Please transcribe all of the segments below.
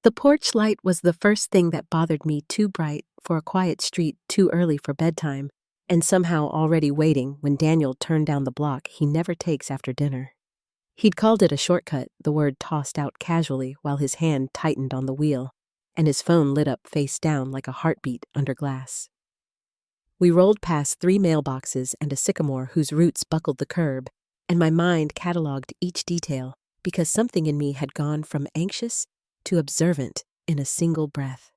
The porch light was the first thing that bothered me, too bright for a quiet street, too early for bedtime, and somehow already waiting when Daniel turned down the block he never takes after dinner. He'd called it a shortcut, the word tossed out casually while his hand tightened on the wheel, and his phone lit up face down like a heartbeat under glass. We rolled past 3 mailboxes and a sycamore whose roots buckled the curb, and my mind cataloged each detail because something in me had gone from anxious to observant in a single breath.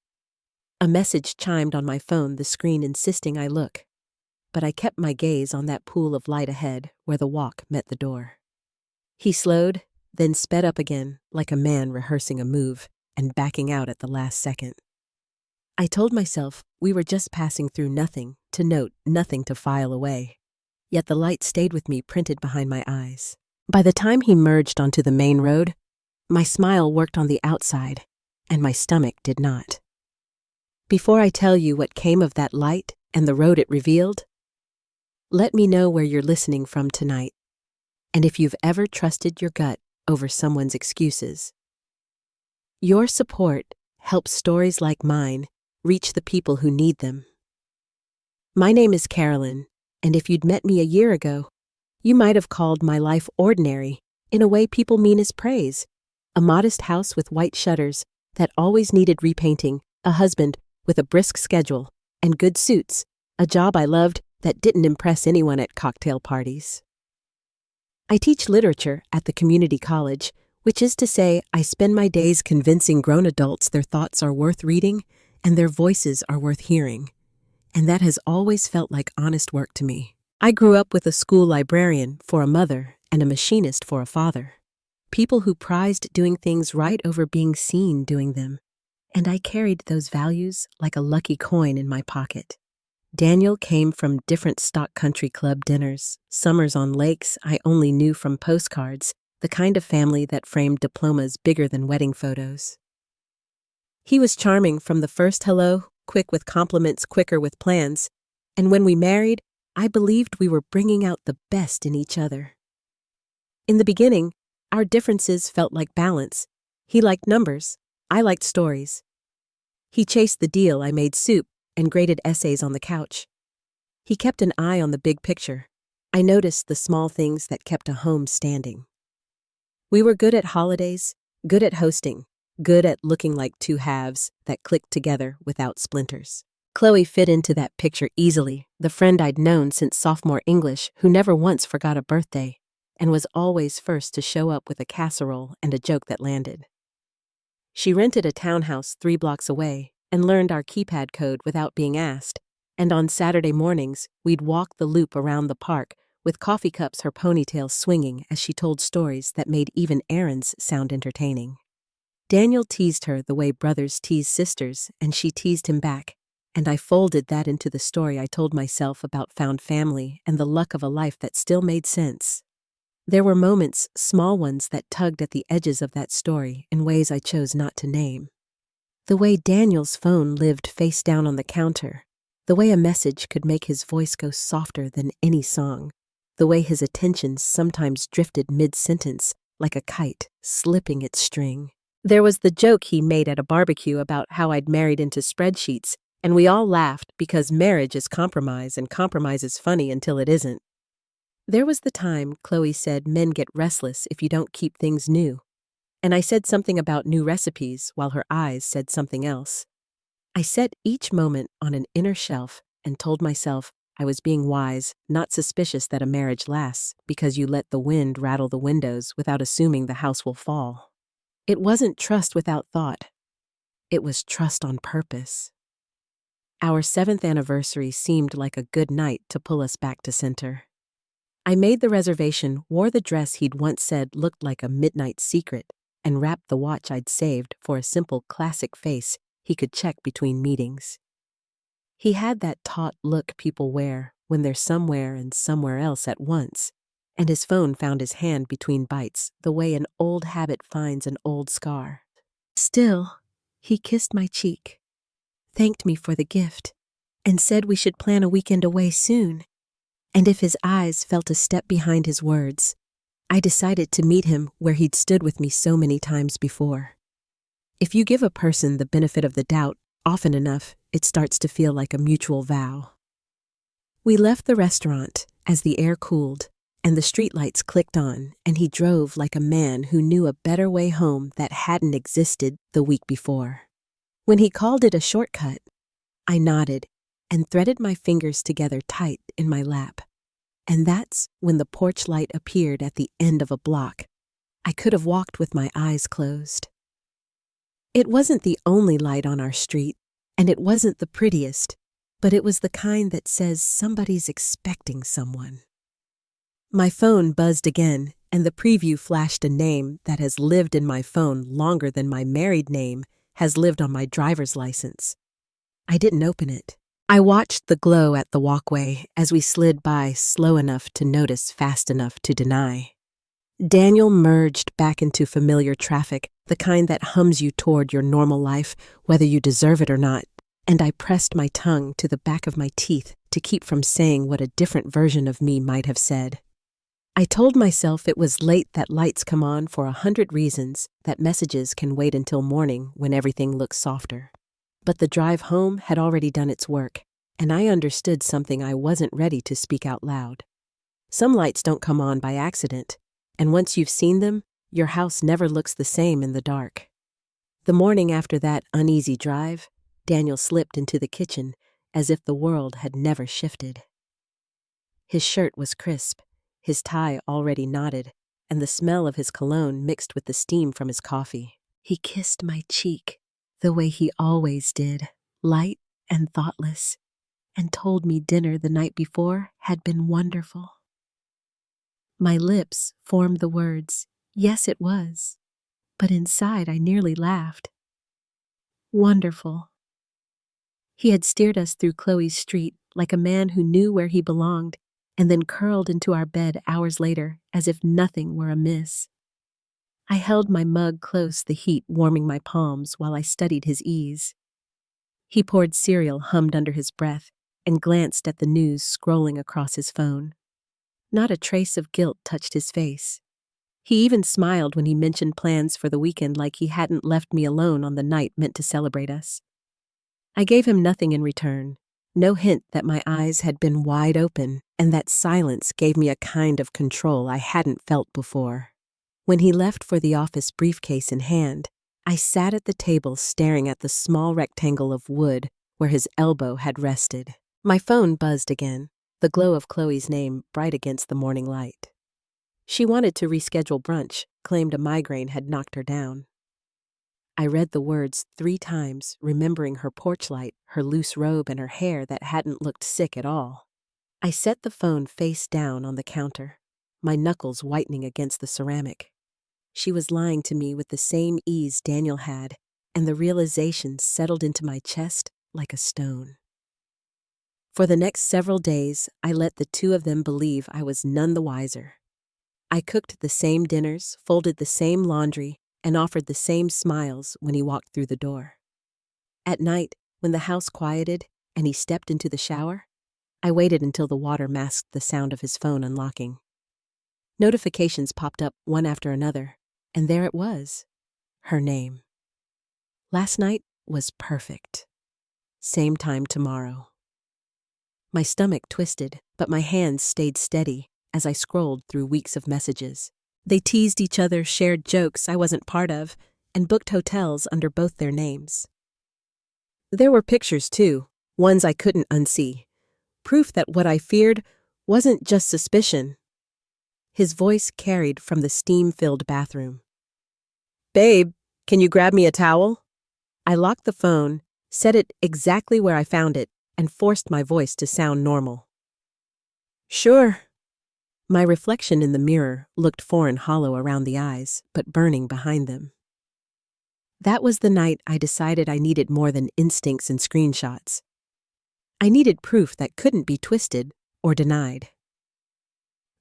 A message chimed on my phone, the screen insisting I look, but I kept my gaze on that pool of light ahead where the walk met the door. He slowed, then sped up again like a man rehearsing a move and backing out at the last second. I told myself we were just passing through, nothing to note, nothing to file away. Yet the light stayed with me, printed behind my eyes. By the time he merged onto the main road, my smile worked on the outside, and my stomach did not. Before I tell you what came of that light and the road it revealed, let me know where you're listening from tonight, and if you've ever trusted your gut over someone's excuses. Your support helps stories like mine reach the people who need them. My name is Carolyn, and if you'd met me a year ago, you might have called my life ordinary in a way people mean as praise. A modest house with white shutters that always needed repainting, a husband with a brisk schedule and good suits, a job I loved that didn't impress anyone at cocktail parties. I teach literature at the community college, which is to say I spend my days convincing grown adults their thoughts are worth reading and their voices are worth hearing. And that has always felt like honest work to me. I grew up with a school librarian for a mother and a machinist for a father. People who prized doing things right over being seen doing them. And I carried those values like a lucky coin in my pocket. Daniel came from different stock country club dinners, summers on lakes I only knew from postcards, the kind of family that framed diplomas bigger than wedding photos. He was charming from the first hello, quick with compliments, quicker with plans, and when we married, I believed we were bringing out the best in each other. In the beginning, our differences felt like balance. He liked numbers, I liked stories. He chased the deal, I made soup and graded essays on the couch. He kept an eye on the big picture. I noticed the small things that kept a home standing. We were good at holidays, good at hosting, good at looking like two halves that clicked together without splinters. Chloe fit into that picture easily, the friend I'd known since sophomore English who never once forgot a birthday and was always first to show up with a casserole and a joke that landed. She rented a townhouse 3 blocks away and learned our keypad code without being asked, and on Saturday mornings we'd walk the loop around the park with coffee cups, her ponytail swinging as she told stories that made even errands sound entertaining. Daniel teased her the way brothers tease sisters, and she teased him back, and I folded that into the story I told myself about found family and the luck of a life that still made sense. There were moments, small ones, that tugged at the edges of that story in ways I chose not to name. The way Daniel's phone lived face down on the counter, the way a message could make his voice go softer than any song, the way his attention sometimes drifted mid-sentence like a kite slipping its string. There was the joke he made at a barbecue about how I'd married into spreadsheets, and we all laughed because marriage is compromise and compromise is funny until it isn't. There was the time Chloe said men get restless if you don't keep things new, and I said something about new recipes while her eyes said something else. I set each moment on an inner shelf and told myself I was being wise, not suspicious that a marriage lasts because you let the wind rattle the windows without assuming the house will fall. It wasn't trust without thought. It was trust on purpose. Our 7th anniversary seemed like a good night to pull us back to center. I made the reservation, wore the dress he'd once said looked like a midnight secret, and wrapped the watch I'd saved for a simple classic face he could check between meetings. He had that taut look people wear when they're somewhere and somewhere else at once, and his phone found his hand between bites the way an old habit finds an old scar. Still, he kissed my cheek, thanked me for the gift, and said we should plan a weekend away soon. And if his eyes felt a step behind his words, I decided to meet him where he'd stood with me so many times before. If you give a person the benefit of the doubt often enough, it starts to feel like a mutual vow. We left the restaurant as the air cooled and the streetlights clicked on, and he drove like a man who knew a better way home that hadn't existed the week before. When he called it a shortcut, I nodded and threaded my fingers together tight in my lap. And that's when the porch light appeared at the end of a block. I could have walked with my eyes closed. It wasn't the only light on our street, and it wasn't the prettiest, but it was the kind that says somebody's expecting someone. My phone buzzed again, and the preview flashed a name that has lived in my phone longer than my married name has lived on my driver's license. I didn't open it. I watched the glow at the walkway as we slid by, slow enough to notice, fast enough to deny. Daniel merged back into familiar traffic, the kind that hums you toward your normal life, whether you deserve it or not, and I pressed my tongue to the back of my teeth to keep from saying what a different version of me might have said. I told myself it was late, that lights come on for 100 reasons, that messages can wait until morning when everything looks softer. But the drive home had already done its work, and I understood something I wasn't ready to speak out loud. Some lights don't come on by accident, and once you've seen them, your house never looks the same in the dark. The morning after that uneasy drive, Daniel slipped into the kitchen as if the world had never shifted. His shirt was crisp, his tie already knotted, and the smell of his cologne mixed with the steam from his coffee. He kissed my cheek, the way he always did, light and thoughtless, and told me dinner the night before had been wonderful. My lips formed the words, "Yes, it was," but inside I nearly laughed. Wonderful. He had steered us through Chloe's street like a man who knew where he belonged, and then curled into our bed hours later as if nothing were amiss. I held my mug close, the heat warming my palms while I studied his ease. He poured cereal, hummed under his breath, and glanced at the news scrolling across his phone. Not a trace of guilt touched his face. He even smiled when he mentioned plans for the weekend, like he hadn't left me alone on the night meant to celebrate us. I gave him nothing in return, no hint that my eyes had been wide open, and that silence gave me a kind of control I hadn't felt before. When he left for the office, briefcase in hand, I sat at the table staring at the small rectangle of wood where his elbow had rested. My phone buzzed again, the glow of Chloe's name bright against the morning light. She wanted to reschedule brunch, claimed a migraine had knocked her down. I read the words 3 times, remembering her porch light, her loose robe, and her hair that hadn't looked sick at all. I set the phone face down on the counter, my knuckles whitening against the ceramic. She was lying to me with the same ease Daniel had, and the realization settled into my chest like a stone. For the next several days, I let the two of them believe I was none the wiser. I cooked the same dinners, folded the same laundry, and offered the same smiles when he walked through the door. At night, when the house quieted and he stepped into the shower, I waited until the water masked the sound of his phone unlocking. Notifications popped up one after another, and there it was, her name. Last night was perfect. Same time tomorrow. My stomach twisted, but my hands stayed steady as I scrolled through weeks of messages. They teased each other, shared jokes I wasn't part of, and booked hotels under both their names. There were pictures, too, ones I couldn't unsee. Proof that what I feared wasn't just suspicion. His voice carried from the steam-filled bathroom. "Babe, can you grab me a towel?" I locked the phone, set it exactly where I found it, and forced my voice to sound normal. "Sure." My reflection in the mirror looked foreign, hollow around the eyes, but burning behind them. That was the night I decided I needed more than instincts and screenshots. I needed proof that couldn't be twisted or denied.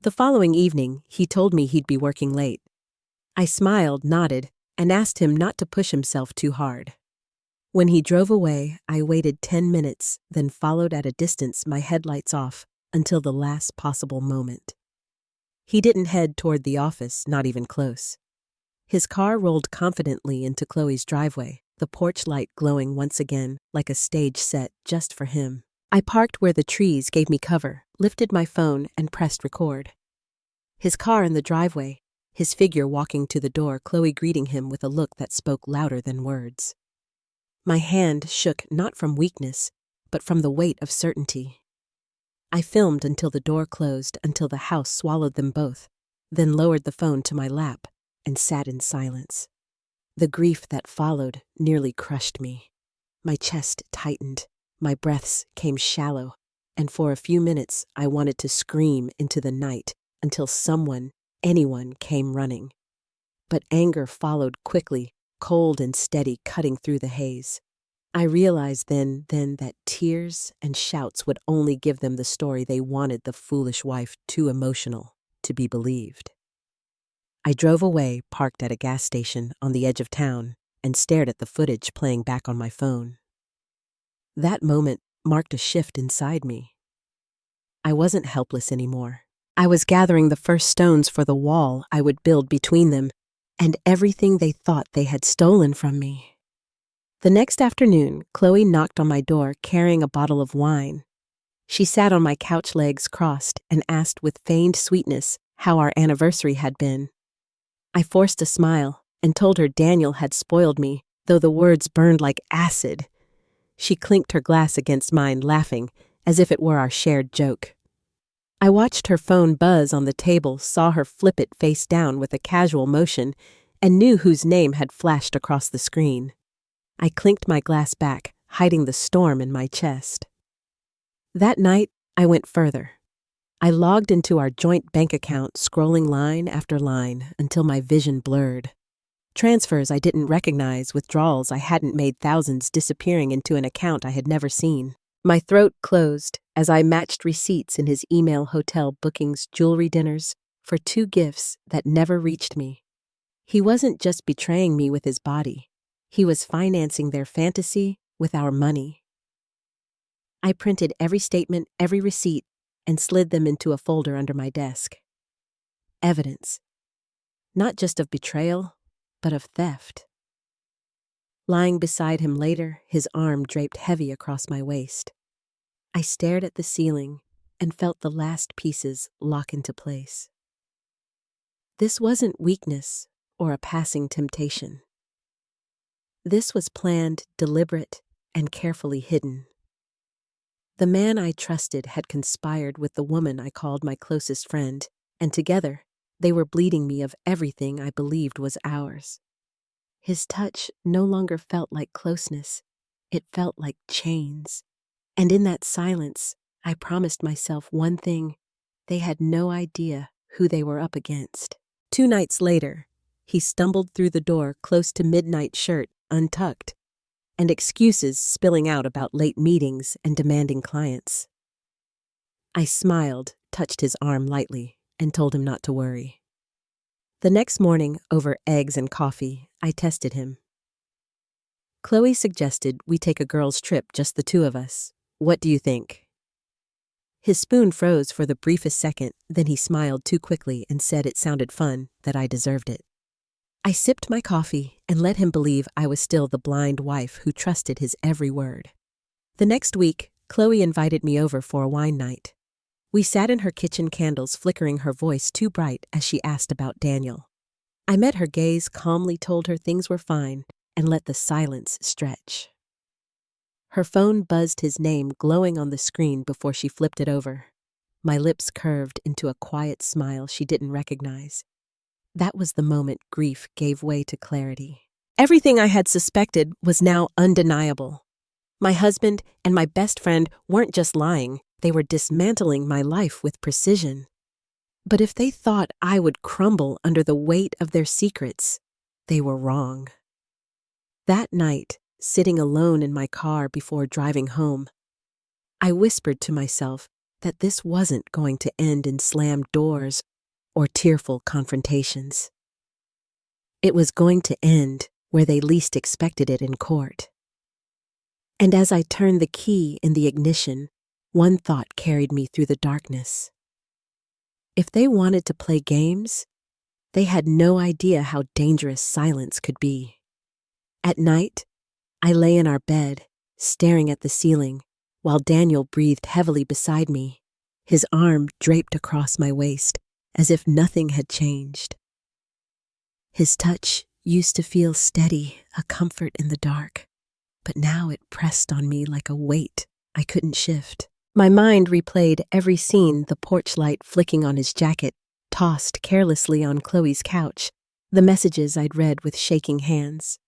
The following evening, he told me he'd be working late. I smiled, nodded, and asked him not to push himself too hard. When he drove away, I waited 10 minutes, then followed at a distance, my headlights off, until the last possible moment. He didn't head toward the office, not even close. His car rolled confidently into Chloe's driveway, the porch light glowing once again like a stage set just for him. I parked where the trees gave me cover, lifted my phone, and pressed record. His car in the driveway, his figure walking to the door, Chloe greeting him with a look that spoke louder than words. My hand shook not from weakness, but from the weight of certainty. I filmed until the door closed, until the house swallowed them both, then lowered the phone to my lap and sat in silence. The grief that followed nearly crushed me. My chest tightened, my breaths came shallow, and for a few minutes I wanted to scream into the night until someone, anyone, came running. But anger followed quickly, cold and steady, cutting through the haze. I realized then that tears and shouts would only give them the story they wanted, the foolish wife too emotional to be believed. I drove away, parked at a gas station on the edge of town, and stared at the footage playing back on my phone. That moment marked a shift inside me. I wasn't helpless anymore. I was gathering the first stones for the wall I would build between them and everything they thought they had stolen from me. The next afternoon, Chloe knocked on my door carrying a bottle of wine. She sat on my couch, legs crossed, and asked with feigned sweetness how our anniversary had been. I forced a smile and told her Daniel had spoiled me, though the words burned like acid. She clinked her glass against mine, laughing, as if it were our shared joke. I watched her phone buzz on the table, saw her flip it face down with a casual motion, and knew whose name had flashed across the screen. I clinked my glass back, hiding the storm in my chest. That night, I went further. I logged into our joint bank account, scrolling line after line until my vision blurred. Transfers I didn't recognize, withdrawals I hadn't made, thousands disappearing into an account I had never seen. My throat closed as I matched receipts in his email, hotel bookings, jewelry dinners for 2 gifts that never reached me. He wasn't just betraying me with his body. He was financing their fantasy with our money. I printed every statement, every receipt, and slid them into a folder under my desk. Evidence. Not just of betrayal, but of theft. Lying beside him later, his arm draped heavy across my waist. I stared at the ceiling and felt the last pieces lock into place. This wasn't weakness or a passing temptation. This was planned, deliberate, and carefully hidden. The man I trusted had conspired with the woman I called my closest friend, and together they were bleeding me of everything I believed was ours. His touch no longer felt like closeness, it felt like chains. And in that silence, I promised myself one thing: they had no idea who they were up against. 2 nights later, he stumbled through the door, close to midnight, shirt untucked, and excuses spilling out about late meetings and demanding clients. I smiled, touched his arm lightly, and told him not to worry. The next morning, over eggs and coffee, I tested him. Chloe suggested we take a girls' trip, just the 2 of us. What do you think? His spoon froze for the briefest second, then he smiled too quickly and said it sounded fun, that I deserved it. I sipped my coffee and let him believe I was still the blind wife who trusted his every word. The next week, Chloe invited me over for a wine night. We sat in her kitchen, candles flickering, her voice too bright as she asked about Daniel. I met her gaze, calmly told her things were fine, and let the silence stretch. Her phone buzzed, his name glowing on the screen before she flipped it over. My lips curved into a quiet smile she didn't recognize. That was the moment grief gave way to clarity. Everything I had suspected was now undeniable. My husband and my best friend weren't just lying, they were dismantling my life with precision. But if they thought I would crumble under the weight of their secrets, they were wrong. That night, sitting alone in my car before driving home, I whispered to myself that this wasn't going to end in slammed doors or tearful confrontations. It was going to end where they least expected it, in court. And as I turned the key in the ignition, one thought carried me through the darkness. If they wanted to play games, They had no idea how dangerous silence could be. At night, I lay in our bed, staring at the ceiling, while Daniel breathed heavily beside me, his arm draped across my waist, as if nothing had changed. His touch used to feel steady, a comfort in the dark, but now it pressed on me like a weight I couldn't shift. My mind replayed every scene, the porch light flicking on his jacket, tossed carelessly on Chloe's couch, the messages I'd read with shaking hands.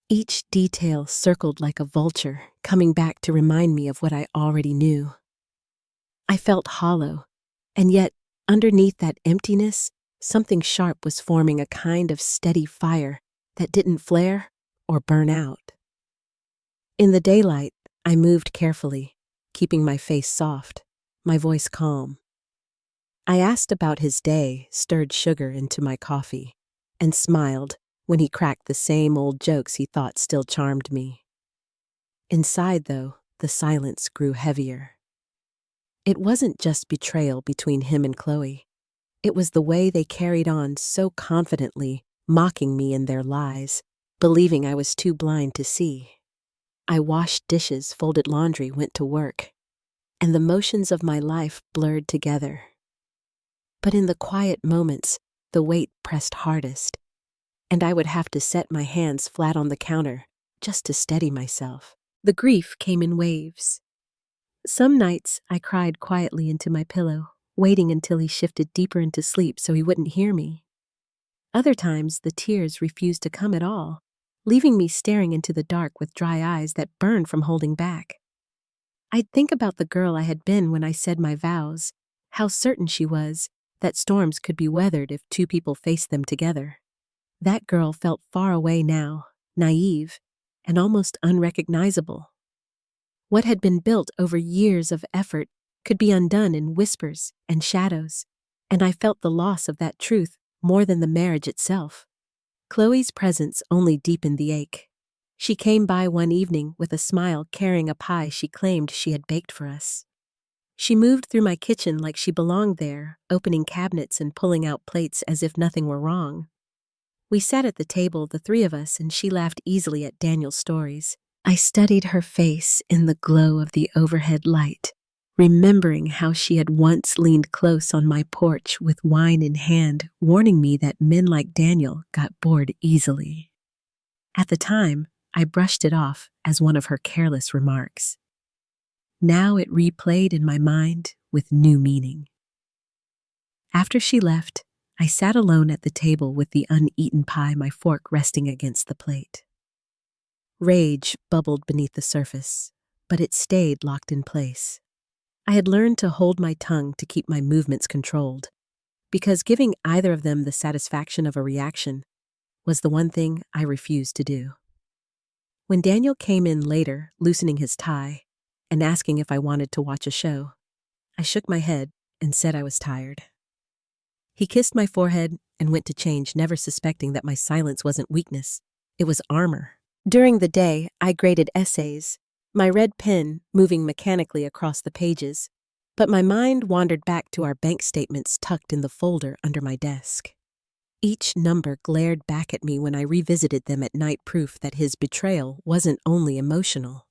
Each detail circled like a vulture, coming back to remind me of what I already knew. I felt hollow, and yet, underneath that emptiness, something sharp was forming, a kind of steady fire that didn't flare or burn out. In the daylight, I moved carefully, keeping my face soft, my voice calm. I asked about his day, stirred sugar into my coffee, and smiled when he cracked the same old jokes he thought still charmed me. Inside, though, the silence grew heavier. It wasn't just betrayal between him and Chloe. It was the way they carried on so confidently, mocking me in their lies, believing I was too blind to see. I washed dishes, folded laundry, went to work, and the motions of my life blurred together. But in the quiet moments, the weight pressed hardest, and I would have to set my hands flat on the counter just to steady myself. The grief came in waves. Some nights I cried quietly into my pillow, waiting until he shifted deeper into sleep so he wouldn't hear me. Other times the tears refused to come at all, leaving me staring into the dark with dry eyes that burned from holding back. I'd think about the girl I had been when I said my vows, how certain she was that storms could be weathered if two people faced them together. That girl felt far away now, naive, and almost unrecognizable. What had been built over years of effort could be undone in whispers and shadows, and I felt the loss of that truth more than the marriage itself. Chloe's presence only deepened the ache. She came by one evening with a smile, carrying a pie she claimed she had baked for us. She moved through my kitchen like she belonged there, opening cabinets and pulling out plates as if nothing were wrong. We sat at the table, the three of us, and she laughed easily at Daniel's stories. I studied her face in the glow of the overhead light, remembering how she had once leaned close on my porch with wine in hand, warning me that men like Daniel got bored easily. At the time, I brushed it off as one of her careless remarks. Now it replayed in my mind with new meaning. After she left, I sat alone at the table with the uneaten pie, my fork resting against the plate. Rage bubbled beneath the surface, but it stayed locked in place. I had learned to hold my tongue to keep my movements controlled, because giving either of them the satisfaction of a reaction was the one thing I refused to do. When Daniel came in later, loosening his tie and asking if I wanted to watch a show, I shook my head and said I was tired. He kissed my forehead and went to change, never suspecting that my silence wasn't weakness, it was armor. During the day, I graded essays, my red pen moving mechanically across the pages, but my mind wandered back to our bank statements tucked in the folder under my desk. Each number glared back at me when I revisited them at night, proof that his betrayal wasn't only emotional.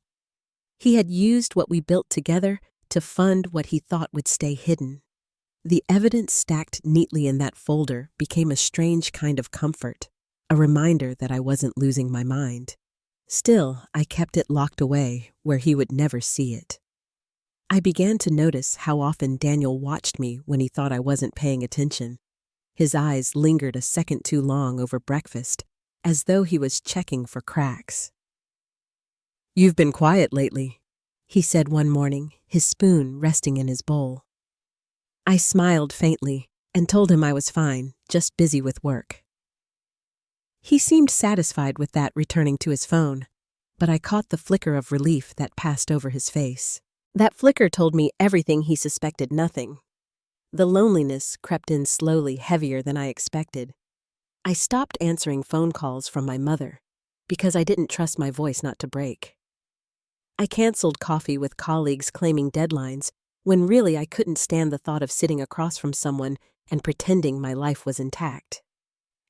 He had used what we built together to fund what he thought would stay hidden. The evidence stacked neatly in that folder became a strange kind of comfort, a reminder that I wasn't losing my mind. Still, I kept it locked away where he would never see it. I began to notice how often Daniel watched me when he thought I wasn't paying attention. His eyes lingered a second too long over breakfast, as though he was checking for cracks. "You've been quiet lately," he said one morning, his spoon resting in his bowl. I smiled faintly and told him I was fine, just busy with work. He seemed satisfied with that, returning to his phone, but I caught the flicker of relief that passed over his face. That flicker told me everything he suspected nothing. The loneliness crept in slowly, heavier than I expected. I stopped answering phone calls from my mother because I didn't trust my voice not to break. I canceled coffee with colleagues claiming deadlines when really I couldn't stand the thought of sitting across from someone and pretending my life was intact.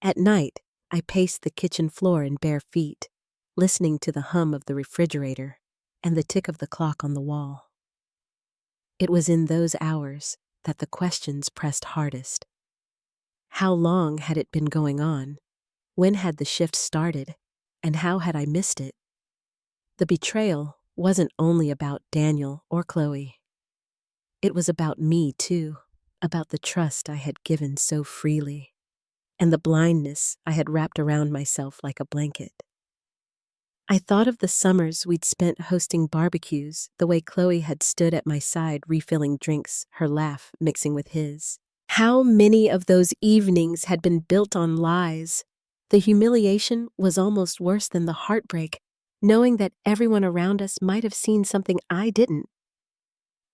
At night, I paced the kitchen floor in bare feet, listening to the hum of the refrigerator and the tick of the clock on the wall. It was in those hours that the questions pressed hardest. How long had it been going on? When had the shift started? And how had I missed it? The betrayal wasn't only about Daniel or Chloe. It was about me, too, about the trust I had given so freely, and the blindness I had wrapped around myself like a blanket. I thought of the summers we'd spent hosting barbecues, the way Chloe had stood at my side refilling drinks, her laugh mixing with his. How many of those evenings had been built on lies? The humiliation was almost worse than the heartbreak, knowing that everyone around us might have seen something I didn't.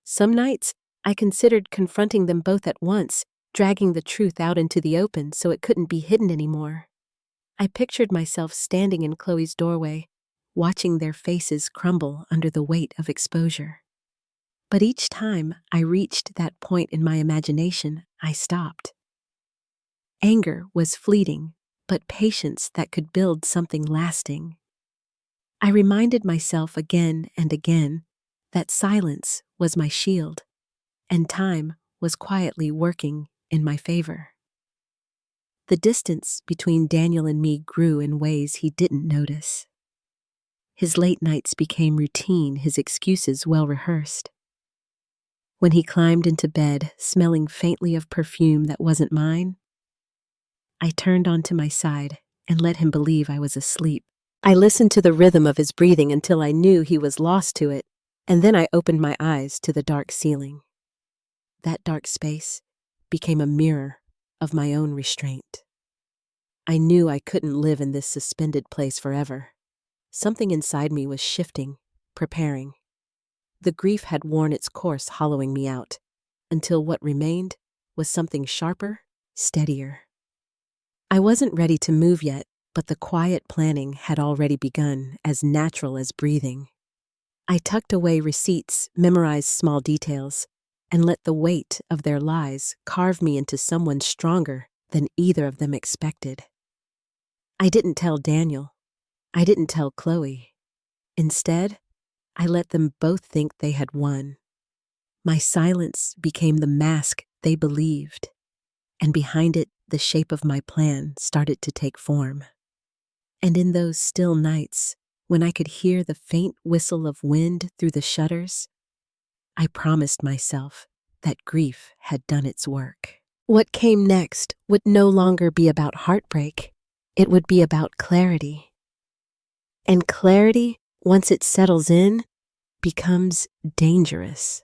Some nights, I considered confronting them both at once, dragging the truth out into the open so it couldn't be hidden anymore. I pictured myself standing in Chloe's doorway, watching their faces crumble under the weight of exposure. But each time I reached that point in my imagination, I stopped. Anger was fleeting, but patience that could build something lasting. I reminded myself again and again that silence was my shield, and time was quietly working in my favor. The distance between Daniel and me grew in ways he didn't notice. His late nights became routine, his excuses well-rehearsed. When he climbed into bed, smelling faintly of perfume that wasn't mine, I turned onto my side and let him believe I was asleep. I listened to the rhythm of his breathing until I knew he was lost to it, and then I opened my eyes to the dark ceiling. That dark space became a mirror of my own restraint. I knew I couldn't live in this suspended place forever. Something inside me was shifting, preparing. The grief had worn its course, hollowing me out, until what remained was something sharper, steadier. I wasn't ready to move yet, but the quiet planning had already begun, as natural as breathing. I tucked away receipts, memorized small details, and let the weight of their lies carve me into someone stronger than either of them expected. I didn't tell Daniel. I didn't tell Chloe. Instead, I let them both think they had won. My silence became the mask they believed, and behind it, the shape of my plan started to take form. And in those still nights, when I could hear the faint whistle of wind through the shutters, I promised myself that grief had done its work. What came next would no longer be about heartbreak. It would be about clarity. And clarity, once it settles in, becomes dangerous.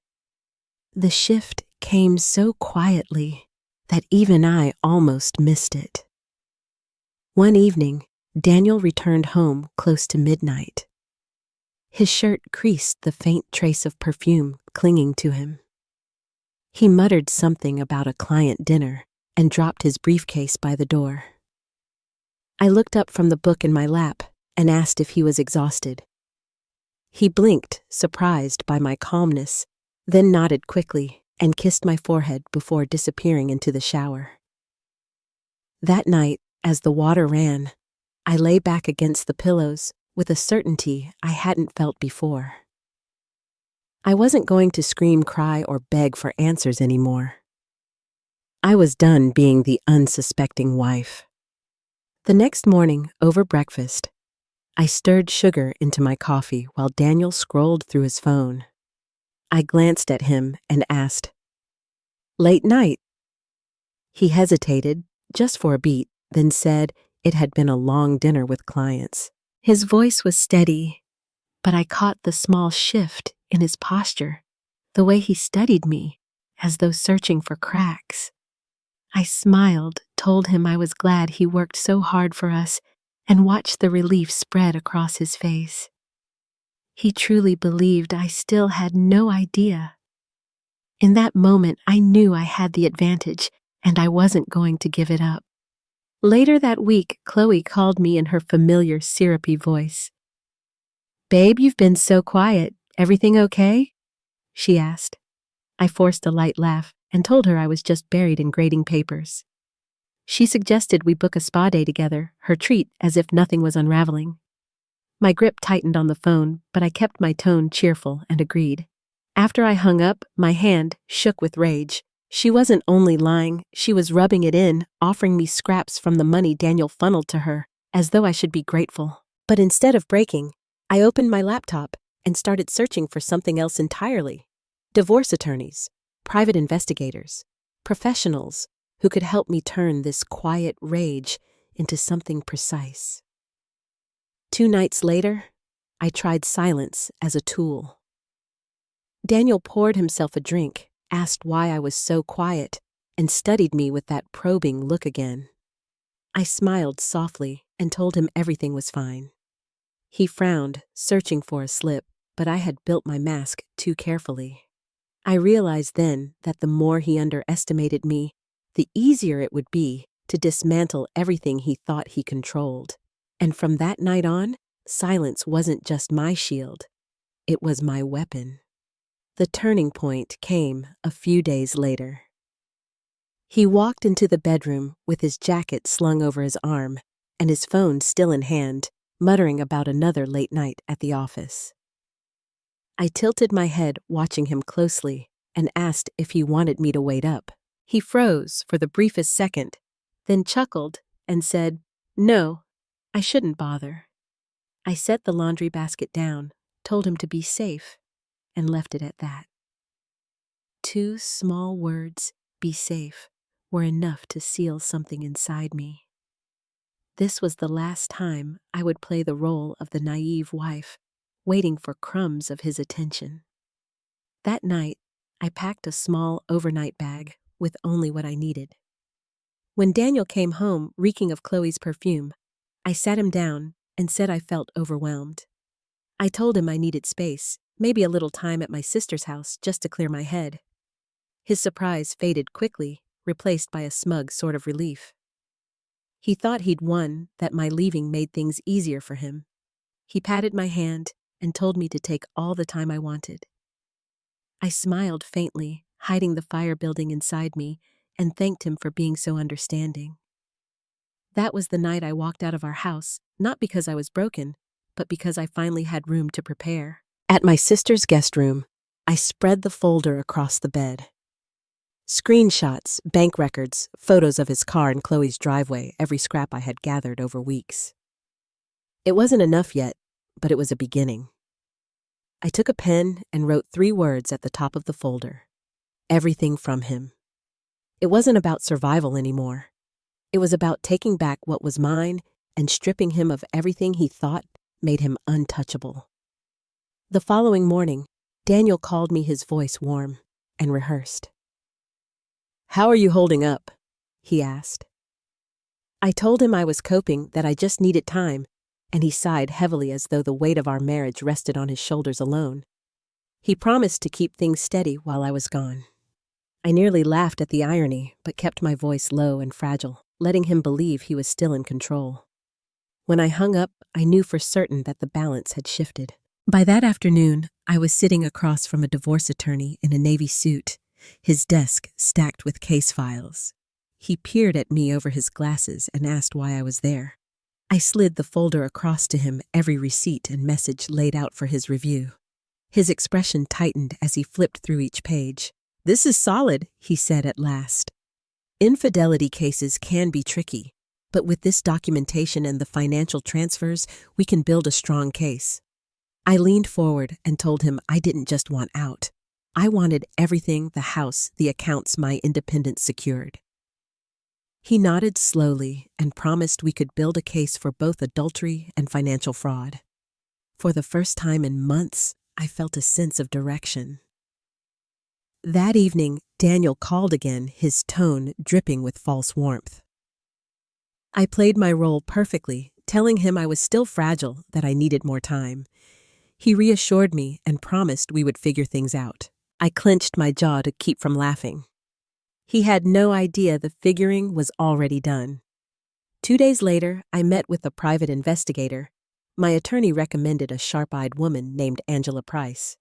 The shift came so quietly that even I almost missed it. One evening, Daniel returned home close to midnight. His shirt creased the faint trace of perfume clinging to him. He muttered something about a client dinner and dropped his briefcase by the door. I looked up from the book in my lap and asked if he was exhausted. He blinked, surprised by my calmness, then nodded quickly and kissed my forehead before disappearing into the shower. That night, as the water ran, I lay back against the pillows with a certainty I hadn't felt before. I wasn't going to scream, cry, or beg for answers anymore. I was done being the unsuspecting wife. The next morning, over breakfast, I stirred sugar into my coffee while Daniel scrolled through his phone. I glanced at him and asked, "Late night?" He hesitated, just for a beat, then said it had been a long dinner with clients. His voice was steady, but I caught the small shift in his posture, the way he studied me, as though searching for cracks. I smiled, told him I was glad he worked so hard for us, and watched the relief spread across his face. He truly believed I still had no idea. In that moment, I knew I had the advantage, and I wasn't going to give it up. Later that week, Chloe called me in her familiar syrupy voice. "Babe, you've been so quiet. Everything okay?" she asked. I forced a light laugh and told her I was just buried in grading papers. She suggested we book a spa day together, her treat as if nothing was unraveling. My grip tightened on the phone, but I kept my tone cheerful and agreed. After I hung up, my hand shook with rage. She wasn't only lying, she was rubbing it in, offering me scraps from the money Daniel funneled to her, as though I should be grateful. But instead of breaking, I opened my laptop and started searching for something else entirely. Divorce attorneys, private investigators, professionals who could help me turn this quiet rage into something precise. 2 nights later, I tried silence as a tool. Daniel poured himself a drink, asked why I was so quiet, and studied me with that probing look again. I smiled softly and told him everything was fine. He frowned, searching for a slip, but I had built my mask too carefully. I realized then that the more he underestimated me, the easier it would be to dismantle everything he thought he controlled. And from that night on, silence wasn't just my shield, it was my weapon. The turning point came a few days later. He walked into the bedroom with his jacket slung over his arm and his phone still in hand, muttering about another late night at the office. I tilted my head, watching him closely, and asked if he wanted me to wait up. He froze for the briefest second, then chuckled and said, "No, I shouldn't bother." I set the laundry basket down, told him to be safe, and left it at that. 2 small words, "be safe," were enough to seal something inside me. This was the last time I would play the role of the naive wife, waiting for crumbs of his attention. That night, I packed a small overnight bag with only what I needed. When Daniel came home reeking of Chloe's perfume, I sat him down and said I felt overwhelmed. I told him I needed space, maybe a little time at my sister's house just to clear my head. His surprise faded quickly, replaced by a smug sort of relief. He thought he'd won, that my leaving made things easier for him. He patted my hand and told me to take all the time I wanted. I smiled faintly, hiding the fire building inside me, and thanked him for being so understanding. That was the night I walked out of our house, not because I was broken, but because I finally had room to prepare. At my sister's guest room, I spread the folder across the bed. Screenshots, bank records, photos of his car in Chloe's driveway, every scrap I had gathered over weeks. It wasn't enough yet, but it was a beginning. I took a pen and wrote 3 words at the top of the folder. Everything from him. It wasn't about survival anymore. It was about taking back what was mine and stripping him of everything he thought made him untouchable. The following morning, Daniel called me, his voice warm and rehearsed. "How are you holding up?" he asked. I told him I was coping, that I just needed time, and he sighed heavily as though the weight of our marriage rested on his shoulders alone. He promised to keep things steady while I was gone. I nearly laughed at the irony, but kept my voice low and fragile, letting him believe he was still in control. When I hung up, I knew for certain that the balance had shifted. By that afternoon, I was sitting across from a divorce attorney in a navy suit, his desk stacked with case files. He peered at me over his glasses and asked why I was there. I slid the folder across to him, every receipt and message laid out for his review. His expression tightened as he flipped through each page. "This is solid," he said at last. "Infidelity cases can be tricky, but with this documentation and the financial transfers, we can build a strong case." I leaned forward and told him I didn't just want out. I wanted everything: the house, the accounts, my independence secured. He nodded slowly and promised we could build a case for both adultery and financial fraud. For the first time in months, I felt a sense of direction. That evening, Daniel called again, his tone dripping with false warmth. I played my role perfectly, telling him I was still fragile, that I needed more time. He reassured me and promised we would figure things out. I clenched my jaw to keep from laughing. He had no idea the figuring was already done. 2 days later, I met with a private investigator. My attorney recommended a sharp-eyed woman named Angela Price.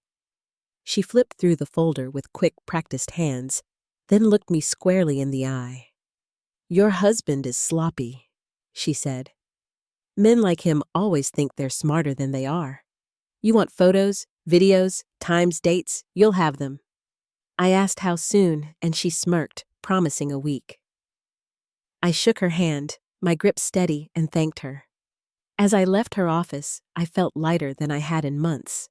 She flipped through the folder with quick, practiced hands, then looked me squarely in the eye. "Your husband is sloppy," she said. "Men like him always think they're smarter than they are. You want photos, videos, times, dates, you'll have them." I asked how soon, and she smirked, promising a week. I shook her hand, my grip steady, and thanked her. As I left her office, I felt lighter than I had in months.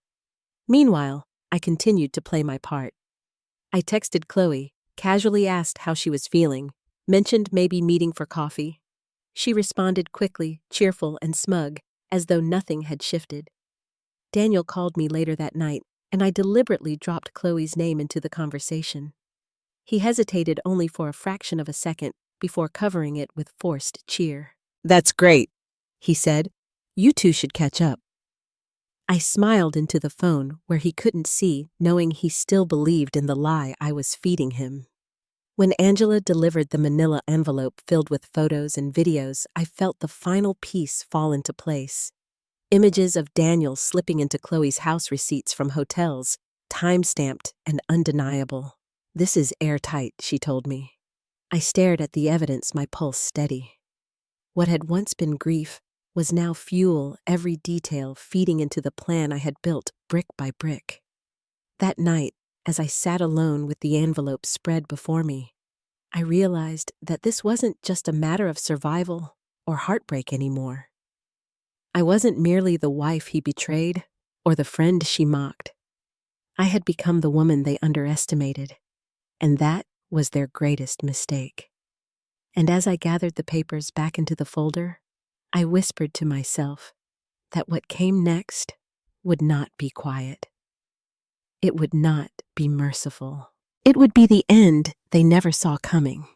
Meanwhile, I continued to play my part. I texted Chloe, casually asked how she was feeling, mentioned maybe meeting for coffee. She responded quickly, cheerful and smug, as though nothing had shifted. Daniel called me later that night, and I deliberately dropped Chloe's name into the conversation. He hesitated only for a fraction of a second before covering it with forced cheer. "That's great," he said. "You two should catch up." I smiled into the phone where he couldn't see, knowing he still believed in the lie I was feeding him. When Angela delivered the manila envelope filled with photos and videos, I felt the final piece fall into place. Images of Daniel slipping into Chloe's house receipts from hotels, time-stamped and undeniable. "This is airtight," she told me. I stared at the evidence, my pulse steady. What had once been grief was now fuel, every detail feeding into the plan I had built brick by brick. That night, as I sat alone with the envelope spread before me, I realized that this wasn't just a matter of survival or heartbreak anymore. I wasn't merely the wife he betrayed or the friend she mocked. I had become the woman they underestimated, and that was their greatest mistake. And as I gathered the papers back into the folder, I whispered to myself that what came next would not be quiet. It would not be merciful. It would be the end they never saw coming.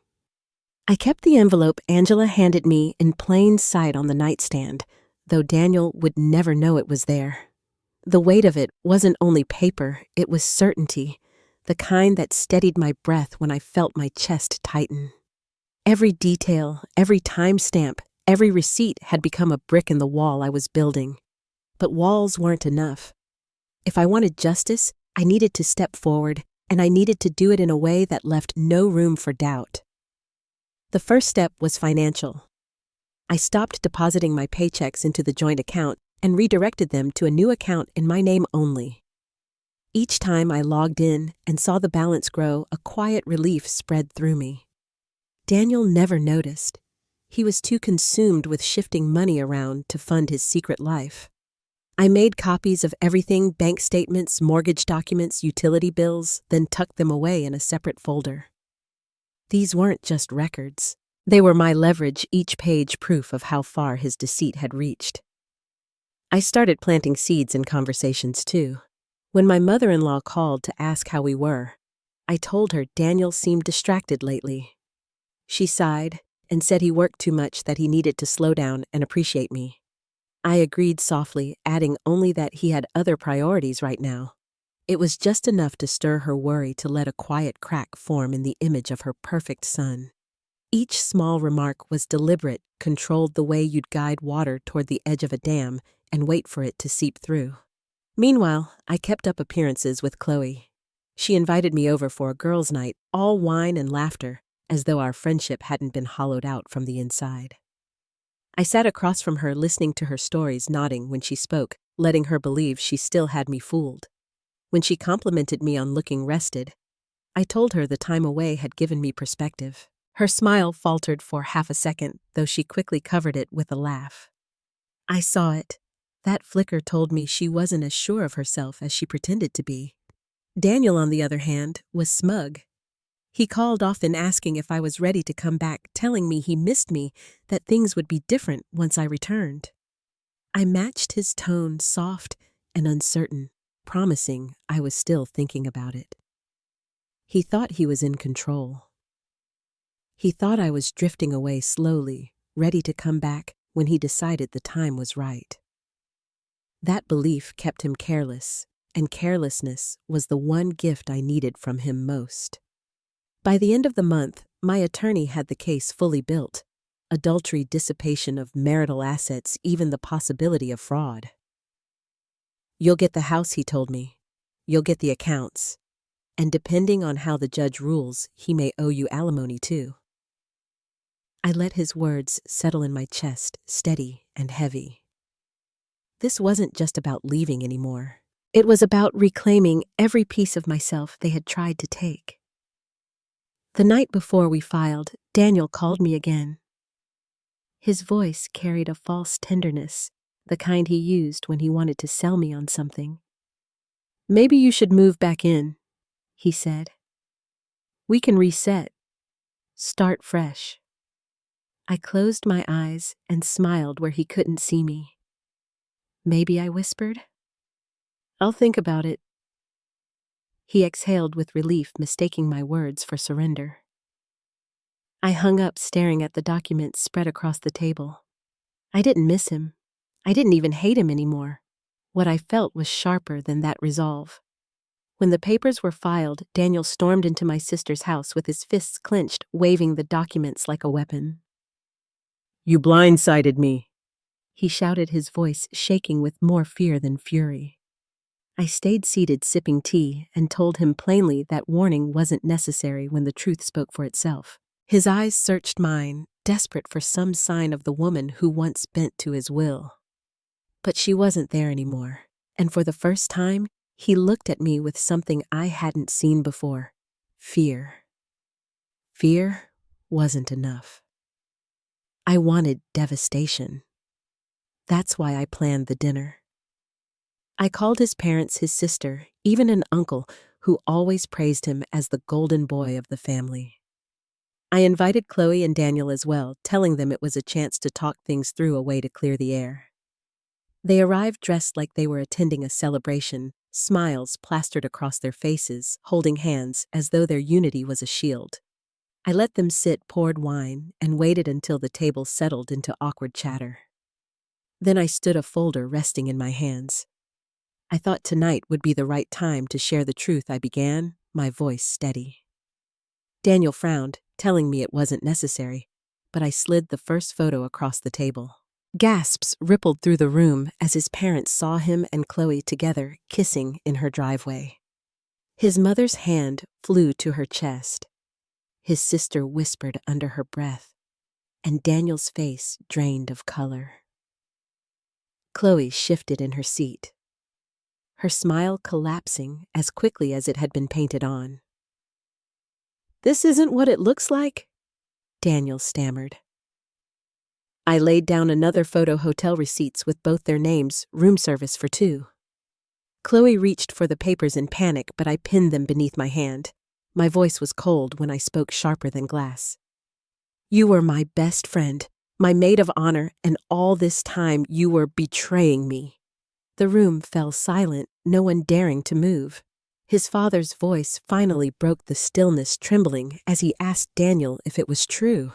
I kept the envelope Angela handed me in plain sight on the nightstand, though Daniel would never know it was there. The weight of it wasn't only paper, it was certainty, the kind that steadied my breath when I felt my chest tighten. Every detail, every timestamp, every receipt had become a brick in the wall I was building. But walls weren't enough. If I wanted justice, I needed to step forward, and I needed to do it in a way that left no room for doubt. The first step was financial. I stopped depositing my paychecks into the joint account and redirected them to a new account in my name only. Each time I logged in and saw the balance grow, a quiet relief spread through me. Daniel never noticed. He was too consumed with shifting money around to fund his secret life. I made copies of everything: bank statements, mortgage documents, utility bills, then tucked them away in a separate folder. These weren't just records. They were my leverage, each page proof of how far his deceit had reached. I started planting seeds in conversations too. When my mother-in-law called to ask how we were, I told her Daniel seemed distracted lately. She sighed and said he worked too much, that he needed to slow down and appreciate me. I agreed softly, adding only that he had other priorities right now. It was just enough to stir her worry to let a quiet crack form in the image of her perfect son. Each small remark was deliberate, controlled the way you'd guide water toward the edge of a dam and wait for it to seep through. Meanwhile, I kept up appearances with Chloe. She invited me over for a girls' night, all wine and laughter, as though our friendship hadn't been hollowed out from the inside. I sat across from her, listening to her stories, nodding when she spoke, letting her believe she still had me fooled. When she complimented me on looking rested, I told her the time away had given me perspective. Her smile faltered for half a second, though she quickly covered it with a laugh. I saw it. That flicker told me she wasn't as sure of herself as she pretended to be. Daniel, on the other hand, was smug. He called often, asking if I was ready to come back, telling me he missed me, that things would be different once I returned. I matched his tone, soft and uncertain, promising I was still thinking about it. He thought he was in control. He thought I was drifting away slowly, ready to come back when he decided the time was right. That belief kept him careless, and carelessness was the one gift I needed from him most. By the end of the month, my attorney had the case fully built: adultery, dissipation of marital assets, even the possibility of fraud. "You'll get the house," he told me. "You'll get the accounts. And depending on how the judge rules, he may owe you alimony too." I let his words settle in my chest, steady and heavy. This wasn't just about leaving anymore. It was about reclaiming every piece of myself they had tried to take. The night before we filed, Daniel called me again. His voice carried a false tenderness, the kind he used when he wanted to sell me on something. "Maybe you should move back in," he said. "We can reset. Start fresh." I closed my eyes and smiled where he couldn't see me. "Maybe," I whispered. "I'll think about it." He exhaled with relief, mistaking my words for surrender. I hung up, staring at the documents spread across the table. I didn't miss him. I didn't even hate him anymore. What I felt was sharper than that resolve. When the papers were filed, Daniel stormed into my sister's house with his fists clenched, waving the documents like a weapon. "You blindsided me," he shouted, his voice shaking with more fear than fury. I stayed seated sipping tea and told him plainly that warning wasn't necessary when the truth spoke for itself. His eyes searched mine, desperate for some sign of the woman who once bent to his will. But she wasn't there anymore, and for the first time, he looked at me with something I hadn't seen before: fear. Fear wasn't enough. I wanted devastation. That's why I planned the dinner. I called his parents, his sister, even an uncle who always praised him as the golden boy of the family. I invited Chloe and Daniel as well, telling them it was a chance to talk things through, a way to clear the air. They arrived dressed like they were attending a celebration, smiles plastered across their faces, holding hands as though their unity was a shield. I let them sit, poured wine, and waited until the table settled into awkward chatter. Then I stood, a folder resting in my hands. I thought tonight would be the right time to share the truth. I began, my voice steady. Daniel frowned, telling me it wasn't necessary, but I slid the first photo across the table. Gasps rippled through the room as his parents saw him and Chloe together, kissing in her driveway. His mother's hand flew to her chest. His sister whispered under her breath, and Daniel's face drained of color. Chloe shifted in her seat, her smile collapsing as quickly as it had been painted on. "This isn't what it looks like," Daniel stammered. I laid down another photo, hotel receipts with both their names, room service for two. Chloe reached for the papers in panic, but I pinned them beneath my hand. My voice was cold when I spoke, sharper than glass. "You were my best friend, my maid of honor, and all this time you were betraying me." The room fell silent, no one daring to move. His father's voice finally broke the stillness, trembling as he asked Daniel if it was true.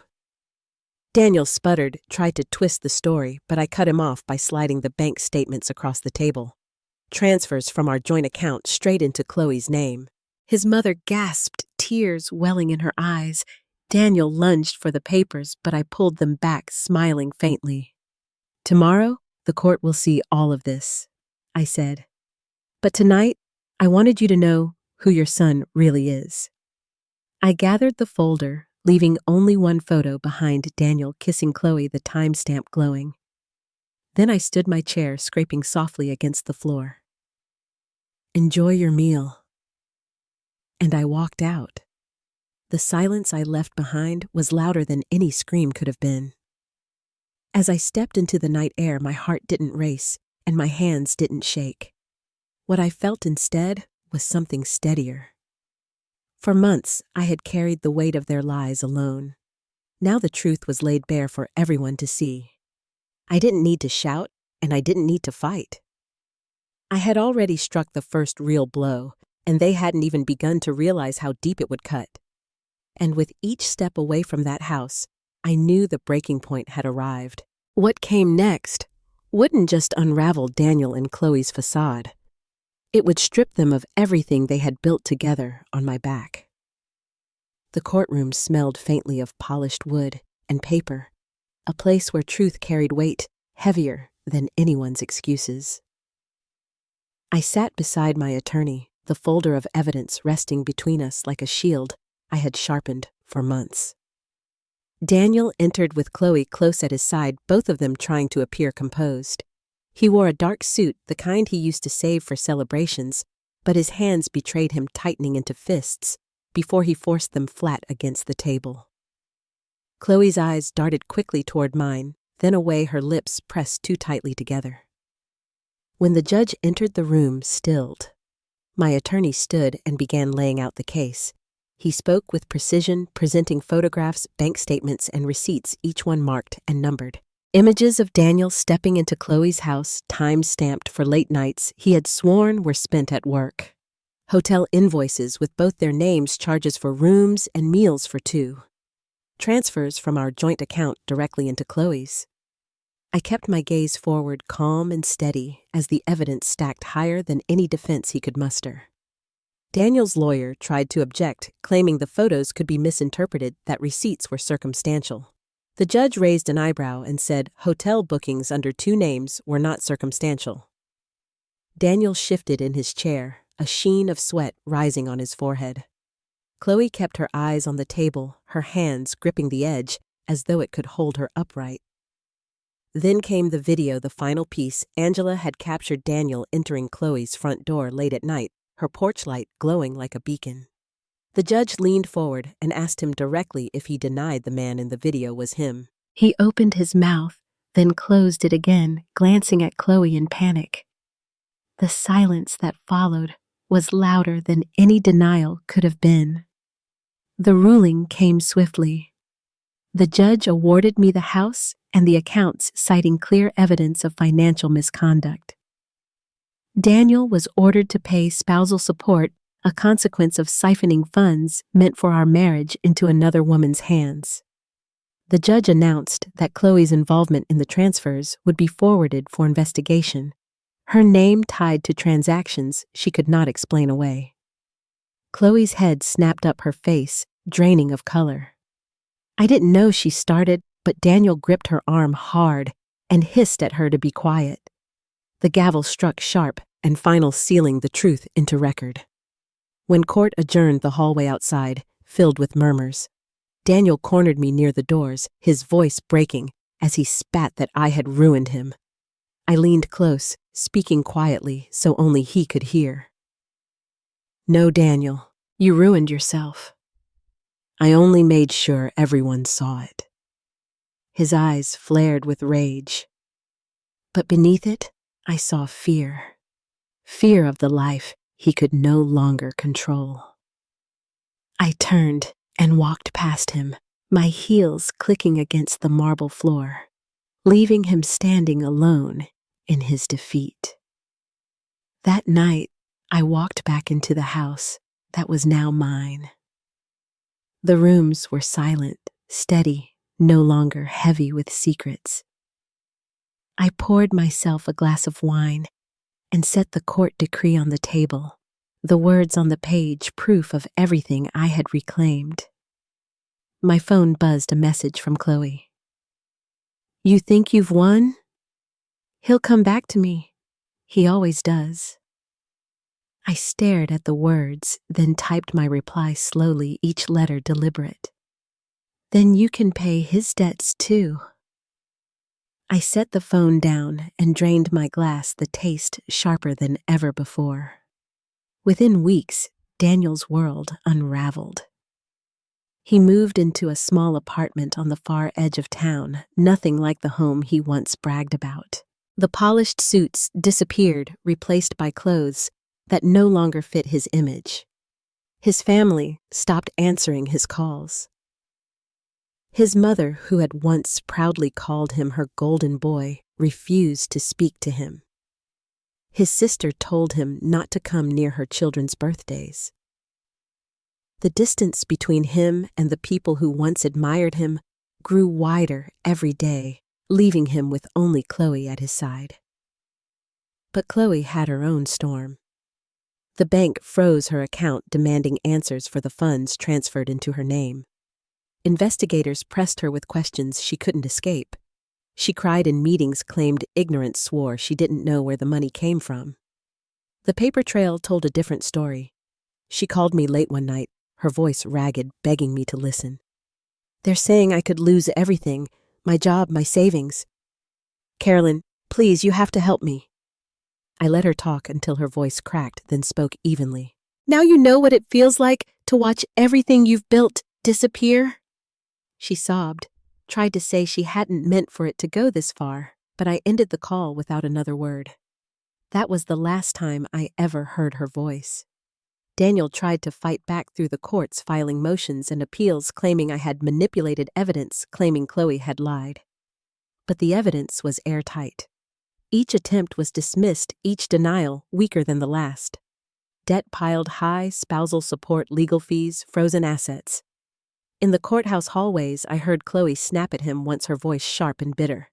Daniel sputtered, tried to twist the story, but I cut him off by sliding the bank statements across the table. Transfers from our joint account straight into Chloe's name. His mother gasped, tears welling in her eyes. Daniel lunged for the papers, but I pulled them back, smiling faintly. "Tomorrow, the court will see all of this," I said. "But tonight, I wanted you to know who your son really is." I gathered the folder, leaving only one photo behind, Daniel kissing Chloe, the timestamp glowing. Then I stood my chair, scraping softly against the floor. "Enjoy your meal." And I walked out. The silence I left behind was louder than any scream could have been. As I stepped into the night air, my heart didn't race, and my hands didn't shake. What I felt instead was something steadier. For months, I had carried the weight of their lies alone. Now the truth was laid bare for everyone to see. I didn't need to shout, and I didn't need to fight. I had already struck the first real blow, and they hadn't even begun to realize how deep it would cut. And with each step away from that house, I knew the breaking point had arrived. What came next wouldn't just unravel Daniel and Chloe's facade. It would strip them of everything they had built together on my back. The courtroom smelled faintly of polished wood and paper, a place where truth carried weight heavier than anyone's excuses. I sat beside my attorney, the folder of evidence resting between us like a shield I had sharpened for months. Daniel entered with Chloe close at his side, both of them trying to appear composed. He wore a dark suit, the kind he used to save for celebrations, but his hands betrayed him, tightening into fists before he forced them flat against the table. Chloe's eyes darted quickly toward mine, then away, her lips pressed too tightly together. When the judge entered the room, stilled, my attorney stood and began laying out the case. He spoke with precision, presenting photographs, bank statements, and receipts, each one marked and numbered. Images of Daniel stepping into Chloe's house, time-stamped for late nights he had sworn were spent at work. Hotel invoices with both their names, charges for rooms and meals for two. Transfers from our joint account directly into Chloe's. I kept my gaze forward, calm and steady, as the evidence stacked higher than any defense he could muster. Daniel's lawyer tried to object, claiming the photos could be misinterpreted, that receipts were circumstantial. The judge raised an eyebrow and said hotel bookings under two names were not circumstantial. Daniel shifted in his chair, a sheen of sweat rising on his forehead. Chloe kept her eyes on the table, her hands gripping the edge as though it could hold her upright. Then came the video, the final piece. Angela had captured Daniel entering Chloe's front door late at night, her porch light glowing like a beacon. The judge leaned forward and asked him directly if he denied the man in the video was him. He opened his mouth, then closed it again, glancing at Chloe in panic. The silence that followed was louder than any denial could have been. The ruling came swiftly. The judge awarded me the house and the accounts, citing clear evidence of financial misconduct. Daniel was ordered to pay spousal support, a consequence of siphoning funds meant for our marriage into another woman's hands. The judge announced that Chloe's involvement in the transfers would be forwarded for investigation, her name tied to transactions she could not explain away. Chloe's head snapped up, her face draining of color. I didn't know she started, but Daniel gripped her arm hard and hissed at her to be quiet. The gavel struck sharp and final, sealing the truth into record. When court adjourned, the hallway outside filled with murmurs. Daniel cornered me near the doors, his voice breaking as he spat that I had ruined him. I leaned close, speaking quietly so only he could hear. No, Daniel, you ruined yourself. I only made sure everyone saw it. His eyes flared with rage. But beneath it, I saw fear. Fear of the life he could no longer control. I turned and walked past him, my heels clicking against the marble floor, leaving him standing alone in his defeat. That night, I walked back into the house that was now mine. The rooms were silent, steady, no longer heavy with secrets. I poured myself a glass of wine and set the court decree on the table, the words on the page proof of everything I had reclaimed. My phone buzzed, a message from Chloe. You think you've won? He'll come back to me. He always does. I stared at the words, then typed my reply slowly, each letter deliberate. Then you can pay his debts too. I set the phone down and drained my glass, the taste sharper than ever before. Within weeks, Daniel's world unraveled. He moved into a small apartment on the far edge of town, nothing like the home he once bragged about. The polished suits disappeared, replaced by clothes that no longer fit his image. His family stopped answering his calls. His mother, who had once proudly called him her golden boy, refused to speak to him. His sister told him not to come near her children's birthdays. The distance between him and the people who once admired him grew wider every day, leaving him with only Chloe at his side. But Chloe had her own storm. The bank froze her account, demanding answers for the funds transferred into her name. Investigators pressed her with questions she couldn't escape. She cried in meetings, claimed ignorance, swore she didn't know where the money came from. The paper trail told a different story. She called me late one night, her voice ragged, begging me to listen. They're saying I could lose everything, my job, my savings. Carolyn, please, you have to help me. I let her talk until her voice cracked, then spoke evenly. Now you know what it feels like to watch everything you've built disappear? She sobbed, tried to say she hadn't meant for it to go this far, but I ended the call without another word. That was the last time I ever heard her voice. Daniel tried to fight back through the courts, filing motions and appeals claiming I had manipulated evidence, claiming Chloe had lied. But the evidence was airtight. Each attempt was dismissed, each denial weaker than the last. Debt piled high, spousal support, legal fees, frozen assets. In the courthouse hallways, I heard Chloe snap at him, once her voice sharp and bitter.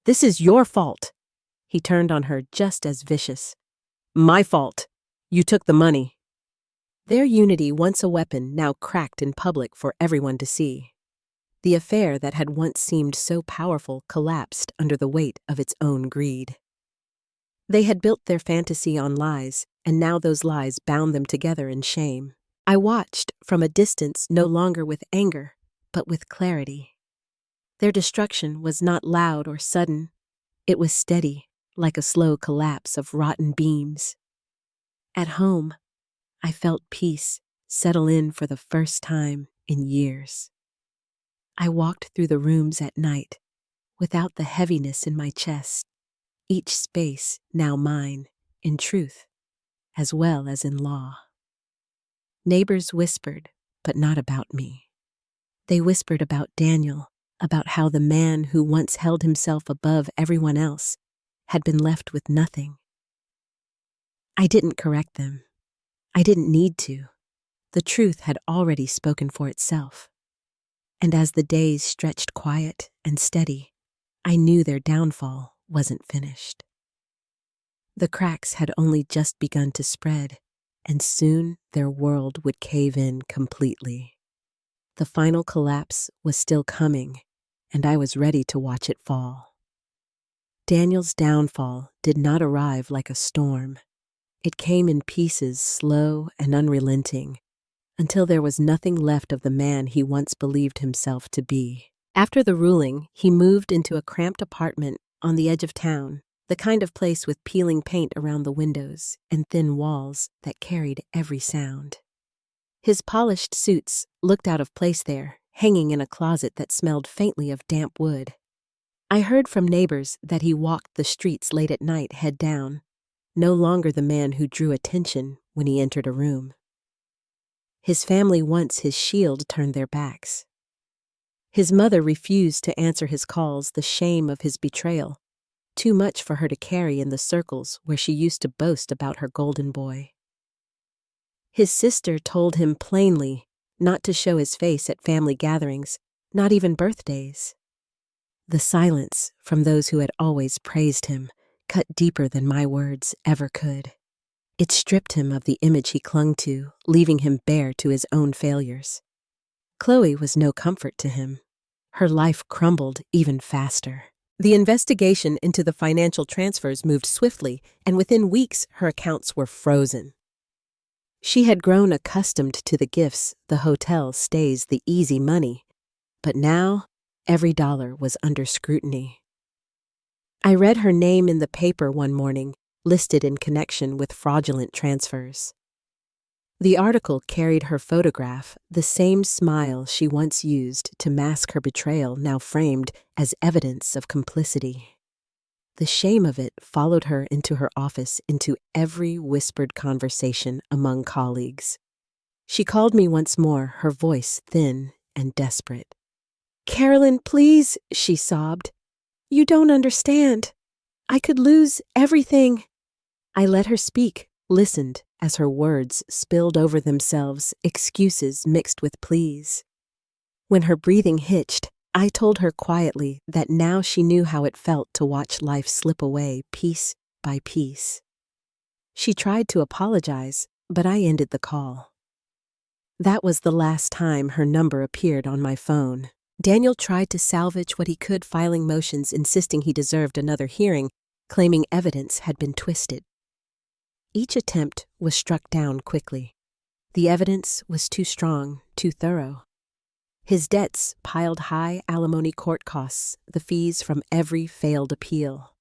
This is your fault. He turned on her just as vicious. My fault. You took the money. Their unity, once a weapon, now cracked in public for everyone to see. The affair that had once seemed so powerful collapsed under the weight of its own greed. They had built their fantasy on lies, and now those lies bound them together in shame. I watched from a distance, no longer with anger, but with clarity. Their destruction was not loud or sudden. It was steady, like a slow collapse of rotten beams. At home, I felt peace settle in for the first time in years. I walked through the rooms at night, without the heaviness in my chest, each space now mine, in truth, as well as in law. Neighbors whispered, but not about me. They whispered about Daniel, about how the man who once held himself above everyone else had been left with nothing. I didn't correct them. I didn't need to. The truth had already spoken for itself. And as the days stretched quiet and steady, I knew their downfall wasn't finished. The cracks had only just begun to spread, and soon their world would cave in completely. The final collapse was still coming, and I was ready to watch it fall. Daniel's downfall did not arrive like a storm. It came in pieces, slow and unrelenting, until there was nothing left of the man he once believed himself to be. After the ruling, he moved into a cramped apartment on the edge of town, the kind of place with peeling paint around the windows and thin walls that carried every sound. His polished suits looked out of place there, hanging in a closet that smelled faintly of damp wood. I heard from neighbors that he walked the streets late at night, head down, no longer the man who drew attention when he entered a room. His family, once his shield, turned their backs. His mother refused to answer his calls, the shame of his betrayal, too much for her to carry in the circles where she used to boast about her golden boy. His sister told him plainly not to show his face at family gatherings, not even birthdays. The silence from those who had always praised him cut deeper than my words ever could. It stripped him of the image he clung to, leaving him bare to his own failures. Chloe was no comfort to him. Her life crumbled even faster. The investigation into the financial transfers moved swiftly, and within weeks her accounts were frozen. She had grown accustomed to the gifts, the hotel stays, the easy money, but now every dollar was under scrutiny. I read her name in the paper one morning, listed in connection with fraudulent transfers. The article carried her photograph, the same smile she once used to mask her betrayal, now framed as evidence of complicity. The shame of it followed her into her office, into every whispered conversation among colleagues. She called me once more, her voice thin and desperate. "Carolyn, please," she sobbed. "You don't understand. I could lose everything." I let her speak, listened as her words spilled over themselves, excuses mixed with pleas. When her breathing hitched, I told her quietly that now she knew how it felt to watch life slip away piece by piece. She tried to apologize, but I ended the call. That was the last time her number appeared on my phone. Daniel tried to salvage what he could, filing motions insisting he deserved another hearing, claiming evidence had been twisted. Each attempt was struck down quickly. The evidence was too strong, too thorough. His debts piled high alimony court costs, the fees from every failed appeal.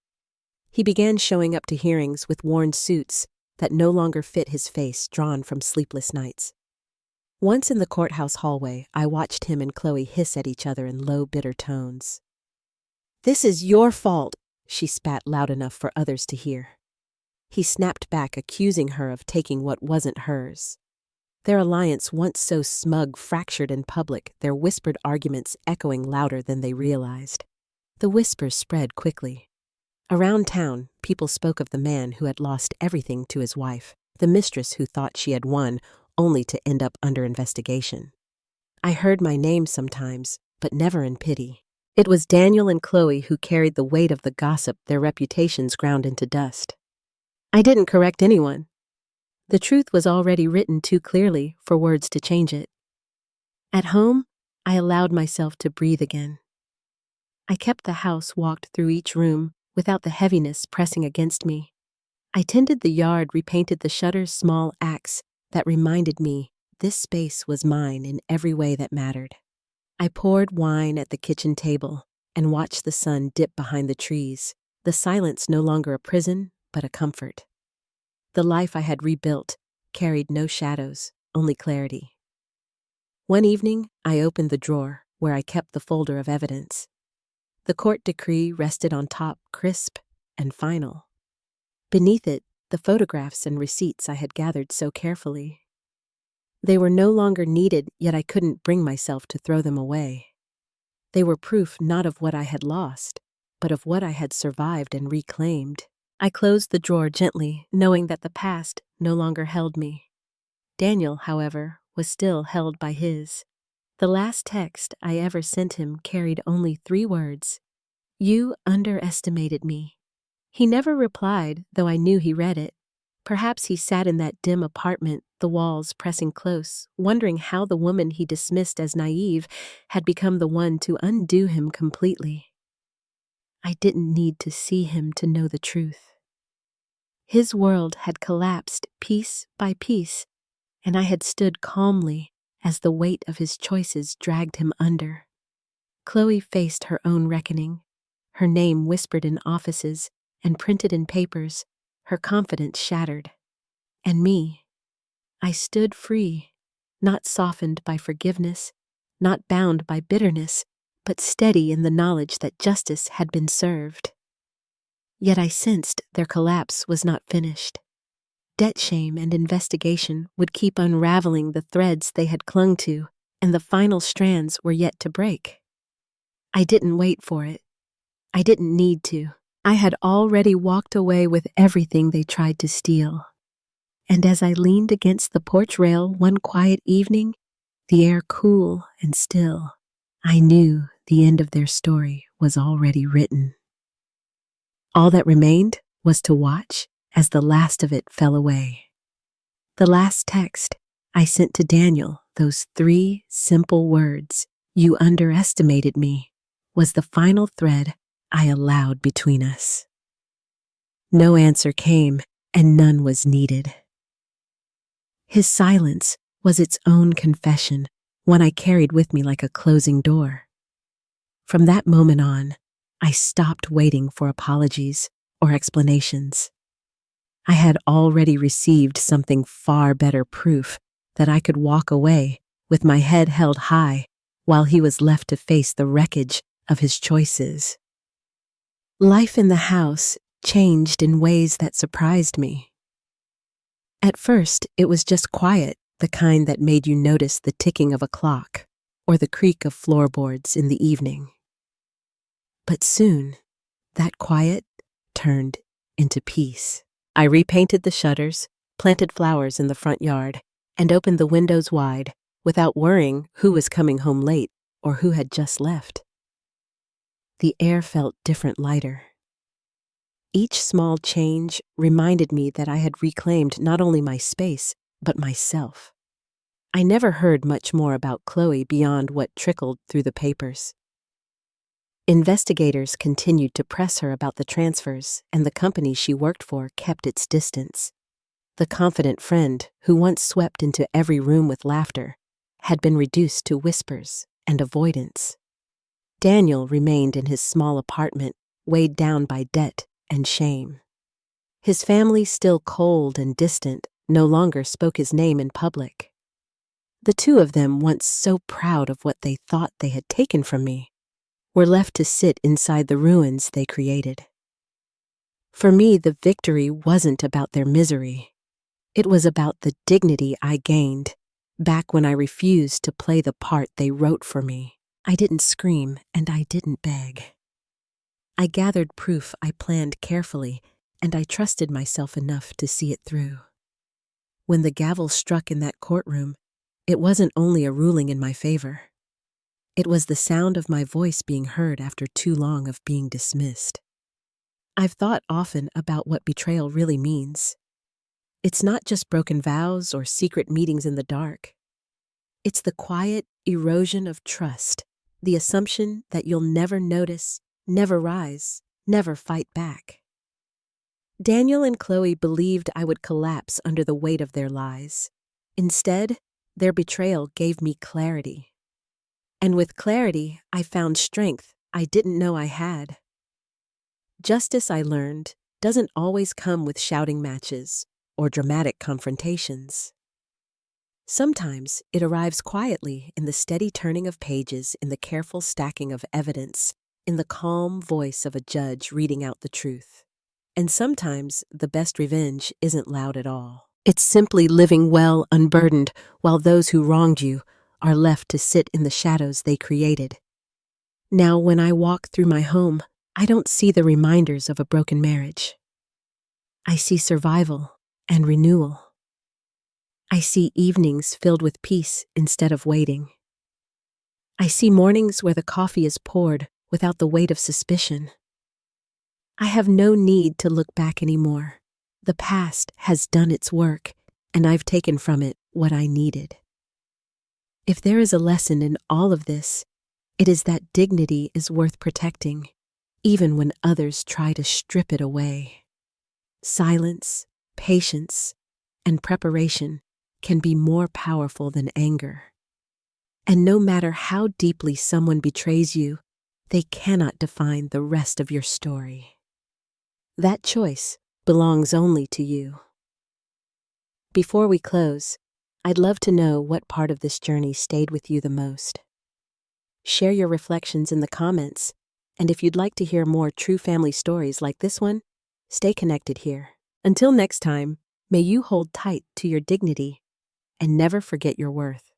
He began showing up to hearings with worn suits that no longer fit his face, drawn from sleepless nights. Once in the courthouse hallway, I watched him and Chloe hiss at each other in low, bitter tones. "This is your fault," she spat loud enough for others to hear. He snapped back, accusing her of taking what wasn't hers. Their alliance, once so smug, fractured in public, their whispered arguments echoing louder than they realized. The whispers spread quickly. Around town, people spoke of the man who had lost everything to his wife, the mistress who thought she had won, only to end up under investigation. I heard my name sometimes, but never in pity. It was Daniel and Chloe who carried the weight of the gossip, their reputations ground into dust. I didn't correct anyone. The truth was already written too clearly for words to change it. At home, I allowed myself to breathe again. I kept the house, walked through each room, without the heaviness pressing against me. I tended the yard, repainted the shutters, small acts that reminded me this space was mine in every way that mattered. I poured wine at the kitchen table and watched the sun dip behind the trees, the silence no longer a prison, but a comfort. The life I had rebuilt carried no shadows, only clarity. One evening, I opened the drawer where I kept the folder of evidence. The court decree rested on top, crisp and final. Beneath it, the photographs and receipts I had gathered so carefully. They were no longer needed, yet I couldn't bring myself to throw them away. They were proof not of what I had lost, but of what I had survived and reclaimed. I closed the drawer gently, knowing that the past no longer held me. Daniel, however, was still held by his. The last text I ever sent him carried only 3 words: "You underestimated me." He never replied, though I knew he read it. Perhaps he sat in that dim apartment, the walls pressing close, wondering how the woman he dismissed as naive had become the one to undo him completely. I didn't need to see him to know the truth. His world had collapsed piece by piece, and I had stood calmly as the weight of his choices dragged him under. Chloe faced her own reckoning, her name whispered in offices and printed in papers, her confidence shattered. And me, I stood free, not softened by forgiveness, not bound by bitterness, but steady in the knowledge that justice had been served. Yet I sensed their collapse was not finished. Debt shame and investigation would keep unraveling the threads they had clung to, and the final strands were yet to break. I didn't wait for it. I didn't need to. I had already walked away with everything they tried to steal. And as I leaned against the porch rail one quiet evening, the air cool and still, I knew the end of their story was already written. All that remained was to watch as the last of it fell away. The last text I sent to Daniel, those 3 simple words, "You underestimated me," was the final thread I allowed between us. No answer came, and none was needed. His silence was its own confession, one I carried with me like a closing door. From that moment on, I stopped waiting for apologies or explanations. I had already received something far better, proof that I could walk away with my head held high while he was left to face the wreckage of his choices. Life in the house changed in ways that surprised me. At first, it was just quiet, the kind that made you notice the ticking of a clock or the creak of floorboards in the evening. But soon, that quiet turned into peace. I repainted the shutters, planted flowers in the front yard, and opened the windows wide without worrying who was coming home late or who had just left. The air felt different, lighter. Each small change reminded me that I had reclaimed not only my space, but myself. I never heard much more about Chloe beyond what trickled through the papers. Investigators continued to press her about the transfers, and the company she worked for kept its distance. The confident friend, who once swept into every room with laughter, had been reduced to whispers and avoidance. Daniel remained in his small apartment, weighed down by debt and shame. His family, still cold and distant, no longer spoke his name in public. The two of them, once so proud of what they thought they had taken from me, were left to sit inside the ruins they created. For me, the victory wasn't about their misery. It was about the dignity I gained back when I refused to play the part they wrote for me. I didn't scream and I didn't beg. I gathered proof I planned carefully, and I trusted myself enough to see it through. When the gavel struck in that courtroom, it wasn't only a ruling in my favor. It was the sound of my voice being heard after too long of being dismissed. I've thought often about what betrayal really means. It's not just broken vows or secret meetings in the dark. It's the quiet erosion of trust, the assumption that you'll never notice, never rise, never fight back. Daniel and Chloe believed I would collapse under the weight of their lies. Instead, their betrayal gave me clarity. And with clarity, I found strength I didn't know I had. Justice, I learned, doesn't always come with shouting matches or dramatic confrontations. Sometimes it arrives quietly in the steady turning of pages, in the careful stacking of evidence, in the calm voice of a judge reading out the truth. And sometimes the best revenge isn't loud at all. It's simply living well unburdened while those who wronged you are left to sit in the shadows they created. Now, when I walk through my home, I don't see the reminders of a broken marriage. I see survival and renewal. I see evenings filled with peace instead of waiting. I see mornings where the coffee is poured without the weight of suspicion. I have no need to look back anymore. The past has done its work, and I've taken from it what I needed. If there is a lesson in all of this, it is that dignity is worth protecting, even when others try to strip it away. Silence, patience, and preparation can be more powerful than anger. And no matter how deeply someone betrays you, they cannot define the rest of your story. That choice belongs only to you. Before we close, I'd love to know what part of this journey stayed with you the most. Share your reflections in the comments, and if you'd like to hear more true family stories like this one, stay connected here. Until next time, may you hold tight to your dignity and never forget your worth.